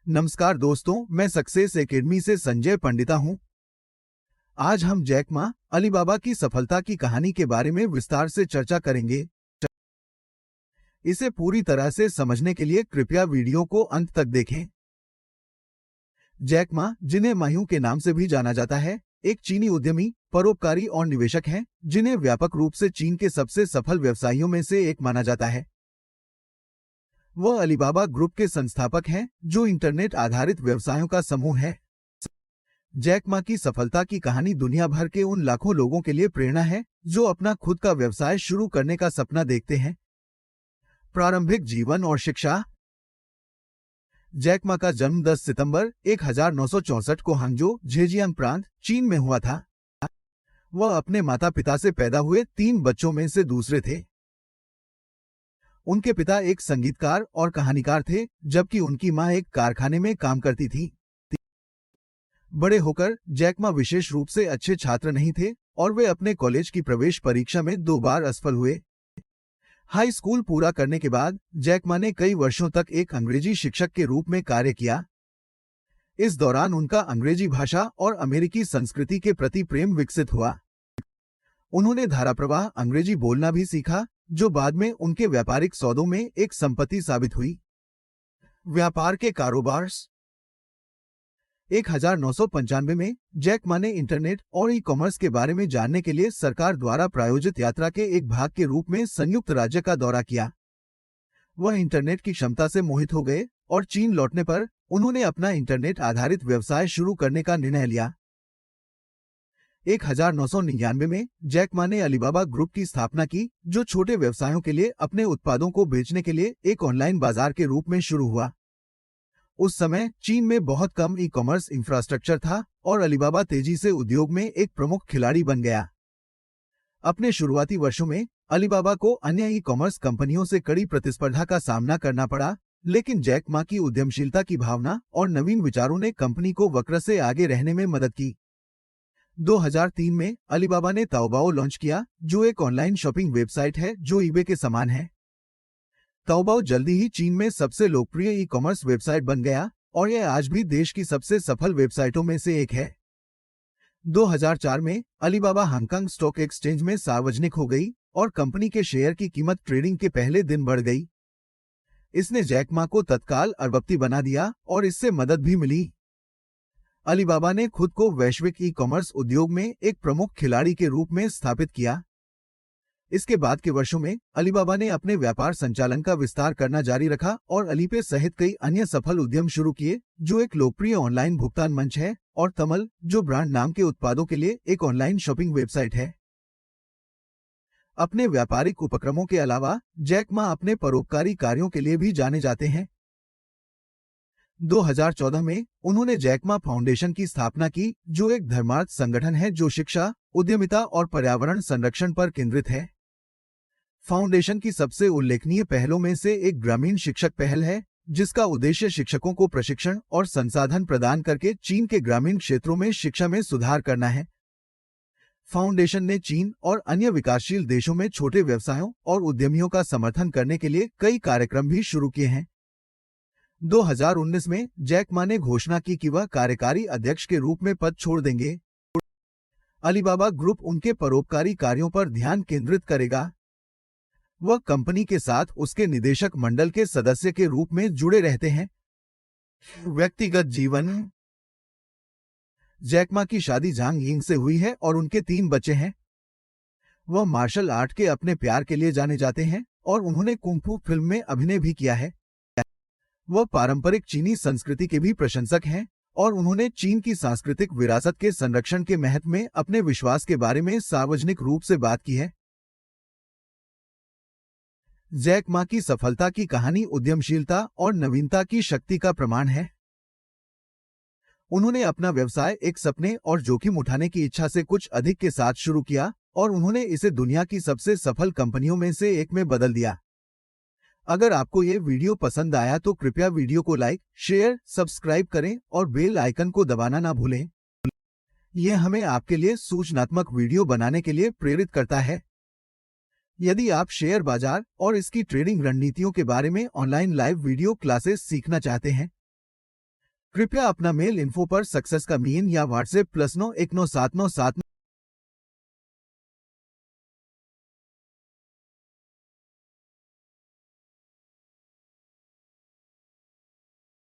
नमस्कार दोस्तों, मैं सक्सेस एकेडमी से संजय पंडिता हूं। आज हम जैक मा अलीबाबा की सफलता की कहानी के बारे में विस्तार से चर्चा करेंगे। इसे पूरी तरह से समझने के लिए कृपया वीडियो को अंत तक देखें। जैक मा, जिन्हें माह्यू के नाम से भी जाना जाता है, एक चीनी उद्यमी, परोपकारी और निवेशक हैं, जिन्हें व्यापक रूप से चीन के सबसे सफल व्यवसायियों में से एक माना जाता है। वह अलीबाबा ग्रुप के संस्थापक हैं, जो इंटरनेट आधारित व्यवसायों का समूह है। जैक मा की सफलता की कहानी दुनिया भर के उन लाखों लोगों के लिए प्रेरणा है जो अपना खुद का व्यवसाय शुरू करने का सपना देखते हैं। प्रारंभिक जीवन और शिक्षा। जैक मा का जन्म 10 सितंबर 1964 को हांगजो, झेजियांग प्रांत, चीन में हुआ था। वह अपने माता पिता से पैदा हुए 3 बच्चों में से दूसरे थे। उनके पिता एक संगीतकार और कहानीकार थे, जबकि उनकी मां एक कारखाने में काम करती थी। बड़े होकर जैक मा विशेष रूप से अच्छे छात्र नहीं थे और वे अपने कॉलेज की प्रवेश परीक्षा में 2 बार असफल हुए। हाई स्कूल पूरा करने के बाद जैक मा ने कई वर्षों तक एक अंग्रेजी शिक्षक के रूप में कार्य किया। इस दौरान उनका अंग्रेजी भाषा और अमेरिकी संस्कृति के प्रति प्रेम विकसित हुआ। उन्होंने धाराप्रवाह अंग्रेजी बोलना भी सीखा, जो बाद में उनके व्यापारिक सौदों में एक संपत्ति साबित हुई। व्यापार के कारोबार। 1995 में जैक मा ने इंटरनेट और ई कॉमर्स के बारे में जानने के लिए सरकार द्वारा प्रायोजित यात्रा के एक भाग के रूप में संयुक्त राज्य का दौरा किया। वह इंटरनेट की क्षमता से मोहित हो गए और चीन लौटने पर उन्होंने अपना इंटरनेट आधारित व्यवसाय शुरू करने का निर्णय लिया। 1999 में जैक मा ने अलीबाबा ग्रुप की स्थापना की, जो छोटे व्यवसायों के लिए अपने उत्पादों को बेचने के लिए एक ऑनलाइन बाजार के रूप में शुरू हुआ। उस समय चीन में बहुत कम ई कॉमर्स इंफ्रास्ट्रक्चर था और अलीबाबा तेजी से उद्योग में एक प्रमुख खिलाड़ी बन गया। अपने शुरुआती वर्षों में अलीबाबा को अन्य ई कॉमर्स कंपनियों से कड़ी प्रतिस्पर्धा का सामना करना पड़ा, लेकिन जैक मा की उद्यमशीलता की भावना और नवीन विचारों ने कंपनी को वक्र से आगे रहने में मदद की। 2003 में अलीबाबा ने ताओबाओ लॉन्च किया, जो एक ऑनलाइन शॉपिंग वेबसाइट है जो ईबे के समान है। ताओबाओ जल्दी ही चीन में सबसे लोकप्रिय ई कॉमर्स वेबसाइट बन गया और यह आज भी देश की सबसे सफल वेबसाइटों में से एक है। 2004 में अलीबाबा हांगकांग स्टॉक एक्सचेंज में सार्वजनिक हो गई और कंपनी के शेयर की कीमत ट्रेडिंग के पहले दिन बढ़ गई। इसने जैक मा को तत्काल अरबपति बना दिया और इससे मदद भी मिली। अलीबाबा ने खुद को वैश्विक ई कॉमर्स उद्योग में एक प्रमुख खिलाड़ी के रूप में स्थापित किया। इसके बाद के वर्षों में अलीबाबा ने अपने व्यापार संचालन का विस्तार करना जारी रखा और अलीपे सहित कई अन्य सफल उद्यम शुरू किए, जो एक लोकप्रिय ऑनलाइन भुगतान मंच है, और तमल, जो ब्रांड नाम के उत्पादों के लिए एक ऑनलाइन शॉपिंग वेबसाइट है। अपने व्यापारिक उपक्रमों के अलावा जैक मा अपने परोपकारी कार्यों के लिए भी जाने जाते हैं। 2014 में उन्होंने जैक मा फाउंडेशन की स्थापना की, जो एक धर्मार्थ संगठन है जो शिक्षा, उद्यमिता और पर्यावरण संरक्षण पर केंद्रित है। फाउंडेशन की सबसे उल्लेखनीय पहलों में से एक ग्रामीण शिक्षक पहल है, जिसका उद्देश्य शिक्षकों को प्रशिक्षण और संसाधन प्रदान करके चीन के ग्रामीण क्षेत्रों में शिक्षा में सुधार करना है। फाउंडेशन ने चीन और अन्य विकासशील देशों में छोटे व्यवसायों और उद्यमियों का समर्थन करने के लिए कई कार्यक्रम भी शुरू किए हैं। 2019 में जैक मा ने घोषणा की कि वह कार्यकारी अध्यक्ष के रूप में पद छोड़ देंगे। अलीबाबा ग्रुप उनके परोपकारी कार्यों पर ध्यान केंद्रित करेगा। वह कंपनी के साथ उसके निदेशक मंडल के सदस्य के रूप में जुड़े रहते हैं। व्यक्तिगत जीवन। जैक मा की शादी झांग यिंग से हुई है और उनके 3 बच्चे हैं। वह मार्शल आर्ट के अपने प्यार के लिए जाने जाते हैं और उन्होंने कुंग फू फिल्म में अभिनय भी किया है। वह पारंपरिक चीनी संस्कृति के भी प्रशंसक हैं और उन्होंने चीन की सांस्कृतिक विरासत के संरक्षण के महत्व में अपने विश्वास के बारे में सार्वजनिक रूप से बात की है। जैक मा की सफलता की कहानी उद्यमशीलता और नवीनता की शक्ति का प्रमाण है। उन्होंने अपना व्यवसाय एक सपने और जोखिम उठाने की इच्छा से कुछ अधिक के साथ शुरू किया और उन्होंने इसे दुनिया की सबसे सफल कंपनियों में से एक में बदल दिया। अगर आपको ये वीडियो पसंद आया तो कृपया वीडियो को लाइक, शेयर, सब्सक्राइब करें और बेल आइकन को दबाना ना भूलें। यह हमें आपके लिए सूचनात्मक वीडियो बनाने के लिए प्रेरित करता है। यदि आप शेयर बाजार और इसकी ट्रेडिंग रणनीतियों के बारे में ऑनलाइन लाइव वीडियो क्लासेस सीखना चाहते हैं, कृपया अपना मेल इन्फो पर सक्सेस का मीन या व्हाट्सएप +919797